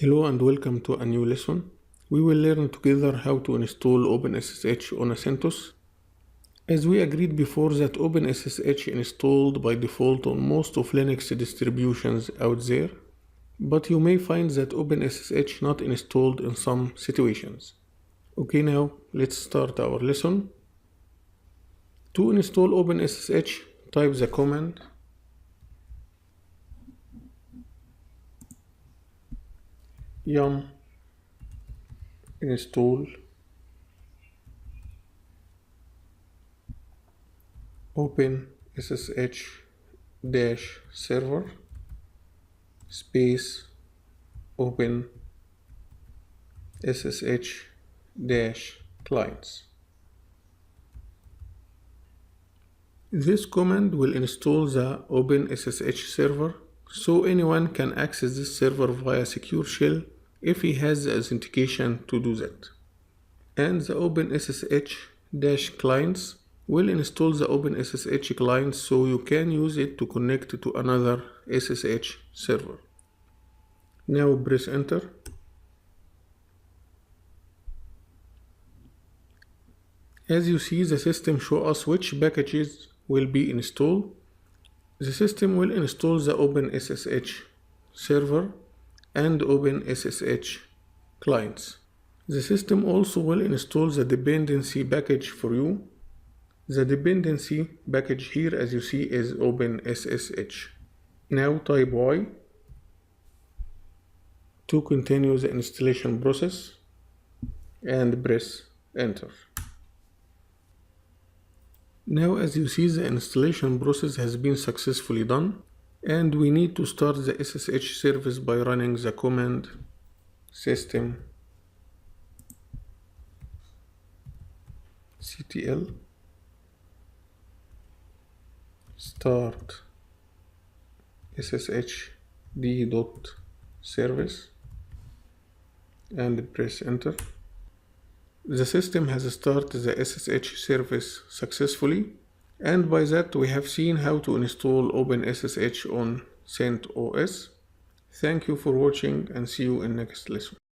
Hello and welcome to a new lesson. We will learn together how to install OpenSSH on a Centos. As we agreed before that OpenSSH installed by default on most of Linux distributions out there, but you may find that OpenSSH not installed in some situations. Okay, now let's start our lesson. To install OpenSSH, type the command yum install OpenSSH-server space OpenSSH-clients. This command will install the OpenSSH server, so anyone can access this server via secure shell if he has the authentication to do that. And the OpenSSH-clients will install the OpenSSH client so you can use it to connect to another SSH server. Now press enter. As you see, the system shows us which packages will be installed. The system will install the OpenSSH server and OpenSSH clients. The system also will install the dependency package for you. The dependency package here, as you see, is OpenSSH. Now type Y to continue the installation process and press enter. Now, as you see, the installation process has been successfully done, and we need to start the SSH service by running the command systemctl start sshd.service and press enter. The system has started the SSH service successfully, and by that we have seen how to install OpenSSH on CentOS. Thank you for watching and see you in next lesson.